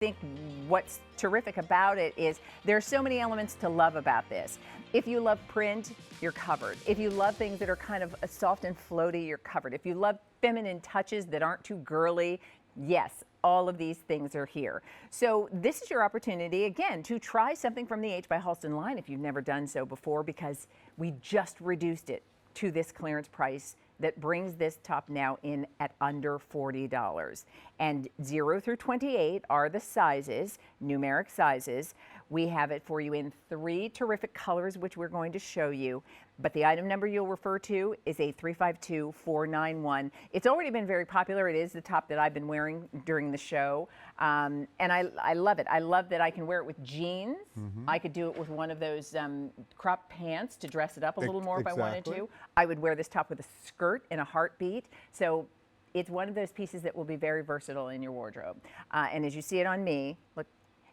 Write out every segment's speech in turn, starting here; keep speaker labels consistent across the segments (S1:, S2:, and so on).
S1: think what's terrific about it is there's so many elements to love about this. If you love print, you're covered. If you love things that are kind of soft and floaty, you're covered. If you love feminine touches that aren't too girly, yes, all of these things are here. So this is your opportunity, again, to try something from the H by Halston line if you've never done so before, because we just reduced it to this clearance price that brings this top now in at under $40. And 0 through 28 are the sizes, numeric sizes. We have it for you in 3 terrific colors, which we're going to show you. But the item number you'll refer to is a 352491. It's already been very popular. It is the top that I've been wearing during the show. And I love it. I love that I can wear it with jeans. I could do it with one of those crop pants to dress it up a little more if I wanted to. I would wear this top with a skirt in a heartbeat. So it's one of those pieces that will be very versatile in your wardrobe. And as you see it on me, look.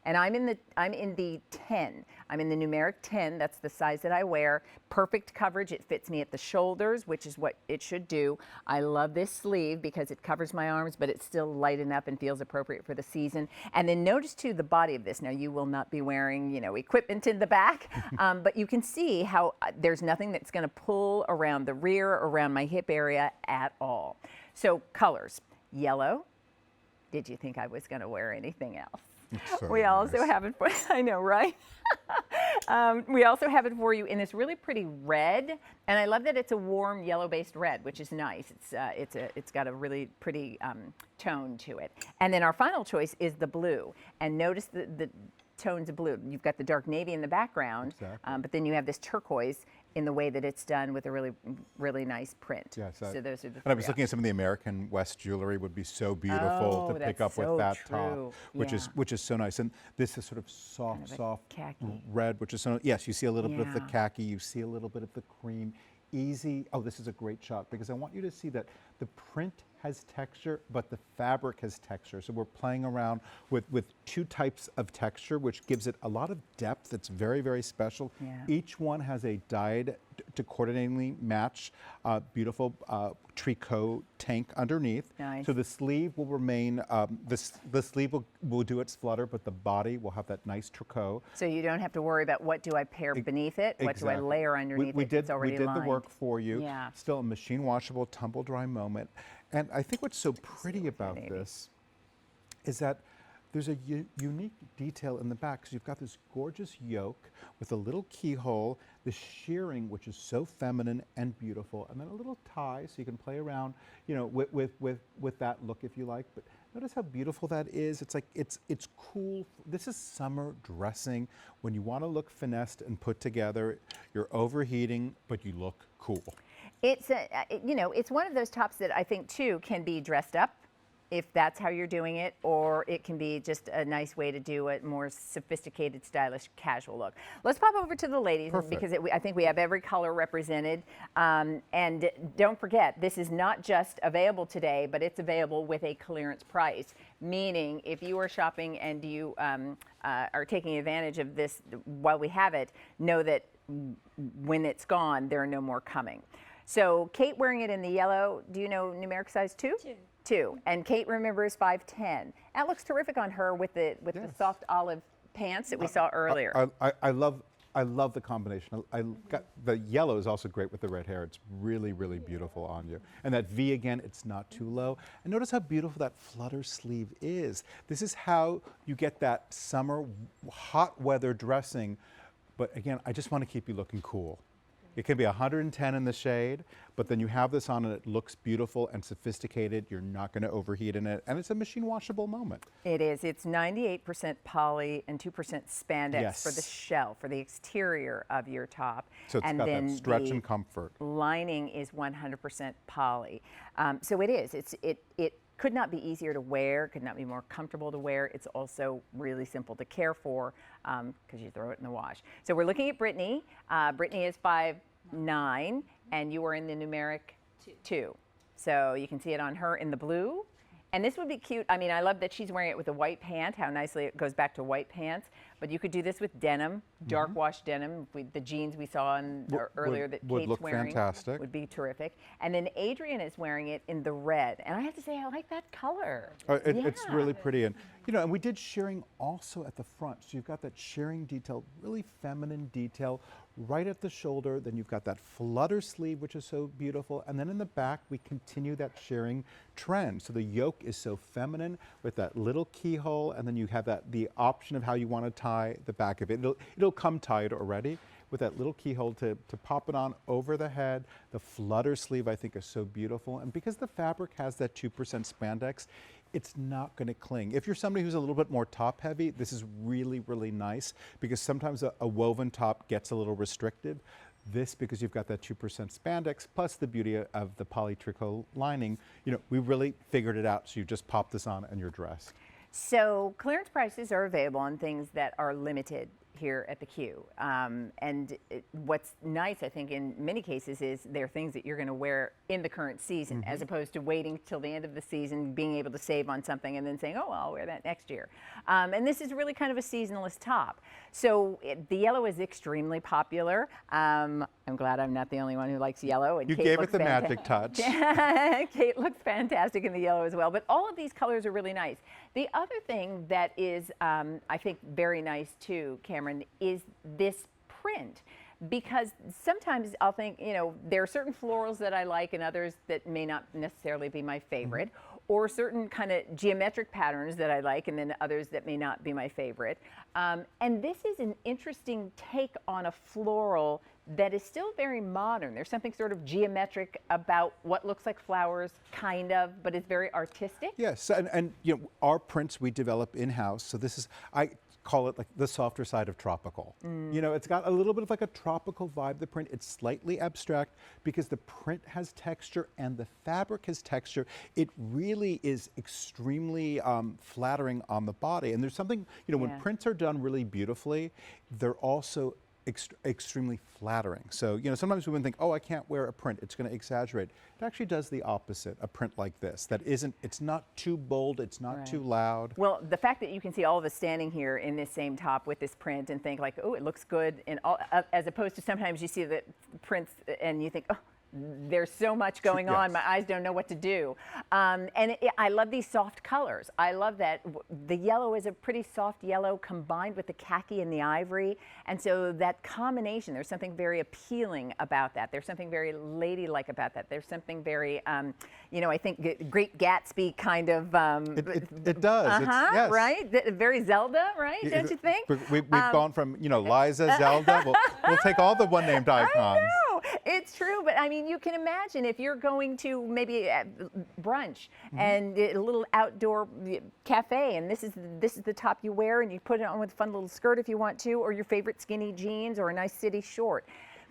S1: And I'm in the 10. I'm in the numeric 10. That's the size that I wear. Perfect coverage. It fits me at the shoulders, which is what it should do. I love this sleeve because it covers my arms, but it's still light enough and feels appropriate for the season. And then notice too the body of this. Now you will not be wearing, you know, equipment in the back, but you can see how there's nothing that's going to pull around the rear, around my hip area at all. So colors, yellow. Did you think I was going to wear anything else?
S2: So
S1: we also have it for, I know, right? We also have it for you in this really pretty red, and I love that it's a warm yellow-based red, which is nice. It's got a really pretty tone to it. And then our final choice is the blue, and notice the tones of blue. You've got the dark navy in the background, but then you have this turquoise in the way that it's done with a really, really nice print.
S2: Yes,
S1: so those are the
S2: and I was looking at some of the American West jewelry would be so beautiful to pick up with that top, which is so nice. And this is sort of soft, soft
S1: khaki
S2: red, which is so, yes, you see a little bit of the khaki, you see a little bit of the cream. Easy. Oh, this is a great shot because I want you to see that the print has texture, but the fabric has texture. So we're playing around with 2 types of texture, which gives it a lot of depth. It's very, very special. Each one has a dyed to coordinatingly match beautiful tricot tank underneath.
S1: Nice.
S2: So the sleeve will remain, the sleeve will do its flutter, but the body will have that nice tricot.
S1: So you don't have to worry about what do I pair beneath it, what do I layer underneath it. It's already lined.
S2: We did the work for you. Still a machine washable, tumble dry moment. And I think what's so pretty about this is that there's a unique detail in the back, because you've got this gorgeous yoke with a little keyhole, the shearing, which is so feminine and beautiful, and then a little tie, so you can play around, you know, with that look if you like. But notice how beautiful that is. It's like it's cool. This is summer dressing. When you want to look finessed and put together, you're overheating, but you look cool.
S1: It's you know, it's one of those tops that I think too can be dressed up, if that's how you're doing it, or it can be just a nice way to do a more sophisticated, stylish, casual look. Let's pop over to the ladies because I think we have every color represented. And don't forget, this is not just available today, but it's available with a clearance price, meaning if you are shopping and you are taking advantage of this while we have it, know that when it's gone, there are no more coming. So Kate wearing it in the yellow, do you know numeric size 2? 2. And Kate, remember, is 5'10". That looks terrific on her with the soft olive pants that we saw earlier.
S2: I love the combination. The yellow is also great with the red hair. It's really, really beautiful on you. And that V again, it's not too low. And notice how beautiful that flutter sleeve is. This is how you get that summer hot weather dressing. But again, I just want to keep you looking cool. It can be 110 in the shade, but then you have this on and it looks beautiful and sophisticated. You're not going to overheat in it, and it's a machine washable moment.
S1: It is. It's 98% poly and 2% spandex for the shell, for the exterior of your top.
S2: So it's got that stretch and comfort.
S1: Lining is 100% poly. So it is. It could not be easier to wear, could not be more comfortable to wear. It's also really simple to care for because you throw it in the wash. So we're looking at Brittany. Brittany is 5'9", and you are in the numeric 2. So you can see it on her in the blue. And this would be cute. I mean, I love that she's wearing it with a white pant, how nicely it goes back to white pants. but you could do this with denim, dark wash denim. The jeans we saw earlier that
S2: would
S1: Kate's
S2: look
S1: wearing
S2: fantastic.
S1: would be terrific. And then Adrian is wearing it in the red. And I have to say, I like that color.
S2: It's really pretty. And, and we did shearing also at the front. So you've got that shearing detail, really feminine detail right at the shoulder. Then you've got that flutter sleeve, which is so beautiful. And then in the back, we continue that shearing trend. So the yoke is so feminine with that little keyhole. And then you have the option of how you want to tie the back of it. It'll come tied already with that little keyhole to pop it on over the head. The flutter sleeve, I think, is so beautiful. And because the fabric has that 2% spandex, it's not going to cling. If you're somebody who's a little bit more top heavy, this is really, really nice because sometimes a woven top gets a little restrictive. This, because you've got that 2% spandex plus the beauty of the poly tricot lining, we really figured it out. So you just pop this on and you're dressed.
S1: So clearance prices are available on things that are limited here at the Q. What's nice, I think, in many cases is they're things that you're going to wear in the current season, as opposed to waiting till the end of the season, being able to save on something and then saying, oh, well, I'll wear that next year. And this is really kind of a seasonless top. So the yellow is extremely popular. I'm glad I'm not the only one who likes yellow. And
S2: You
S1: Kate
S2: gave
S1: looks
S2: it the magic touch.
S1: Kate looks fantastic in the yellow as well. But all of these colors are really nice. The other thing that is, I think, very nice too, Cameron, is this print. Because sometimes I'll think, there are certain florals that I like and others that may not necessarily be my favorite, or certain kind of geometric patterns that I like and then others that may not be my favorite. And this is an interesting take on a floral that is still very modern. There's something sort of geometric about what looks like flowers, kind of, but it's very artistic.
S2: Yes, and our prints we develop in-house. So this is, I call it like the softer side of tropical. It's got a little bit of like a tropical vibe, the print. It's slightly abstract because the print has texture and the fabric has texture. It really is extremely flattering on the body. And there's something, when prints are done really beautifully, they're also extremely flattering. So, sometimes women think, oh, I can't wear a print, it's going to exaggerate. It actually does the opposite, a print like this, it's not too bold, it's not too loud.
S1: Well, the fact that you can see all of us standing here in this same top with this print and think like, oh, it looks good, as opposed to sometimes you see the prints and you think, oh, there's so much going on, my eyes don't know what to do. I love these soft colors. I love that the yellow is a pretty soft yellow combined with the khaki and the ivory. And so that combination, there's something very appealing about that. There's something very ladylike about that. There's something very, I think Great Gatsby kind of.
S2: It does. Yes.
S1: Right? Very Zelda, right? Don't you think?
S2: We've gone from, Liza, Zelda. We'll take all the one-named icons.
S1: I know. It's true, but I mean, you can imagine if you're going to maybe brunch and a little outdoor cafe, and this is the top you wear, and you put it on with a fun little skirt if you want to, or your favorite skinny jeans, or a nice city short.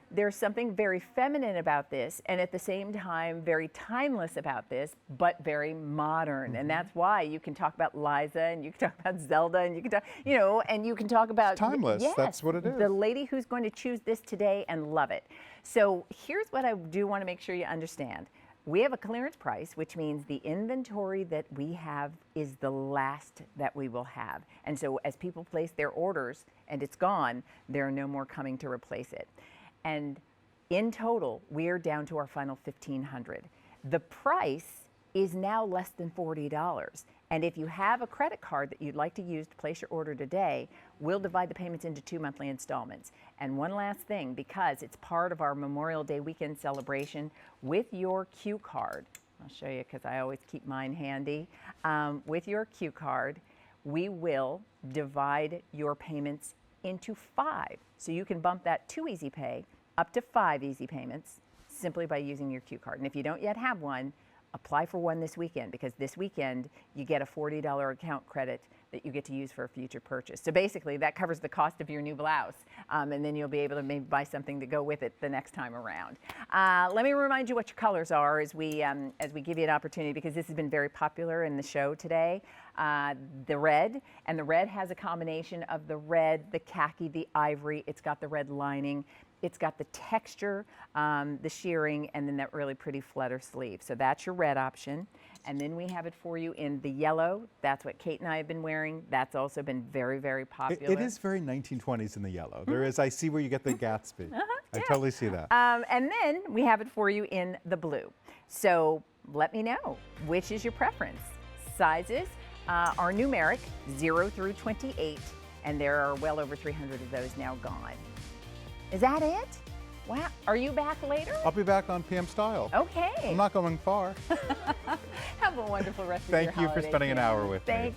S1: There's something very feminine about this, and at the same time, very timeless about this, but very modern. And that's why you can talk about Liza, and you can talk about Zelda, and you can talk, and you can talk about
S2: it's timeless.
S1: Yes,
S2: that's what it is.
S1: The lady who's going to choose this today and love it. So here's what I do want to make sure you understand. We have a clearance price, which means the inventory that we have is the last that we will have. And so as people place their orders and it's gone, there are no more coming to replace it. And in total, we're down to our final $1,500. The price is now less than $40. And if you have a credit card that you'd like to use to place your order today, we'll divide the payments into 2 monthly installments. And one last thing, because it's part of our Memorial Day weekend celebration, with your Q card, I'll show you because I always keep mine handy. With your Q card, we will divide your payments into 5. So you can bump that 2 easy pay up to 5 easy payments simply by using your Q card. And if you don't yet have one, apply for one this weekend, because this weekend you get a $40 account credit that you get to use for a future purchase. So basically that covers the cost of your new blouse, and then you'll be able to maybe buy something to go with it the next time around. Let me remind you what your colors are as we give you an opportunity, because this has been very popular in the show today. The red, and the red has a combination of the red, the khaki, the ivory. It's got the red lining. It's got the texture, the shearing, and then that really pretty flutter sleeve. So that's your red option. And then we have it for you in the yellow. That's what Kate and I have been wearing. That's also been very, very popular.
S2: It is very 1920s in the yellow. There is, I see where you get the Gatsby. I totally see that.
S1: And then we have it for you in the blue. So let me know, which is your preference? Sizes are numeric, 0 through 28, and there are well over 300 of those now gone. Is that it? Wow. Are you back later?
S2: I'll be back on PM Style.
S1: Okay.
S2: I'm not going far.
S1: Have a wonderful rest of your holiday.
S2: Thank you for spending an hour with me.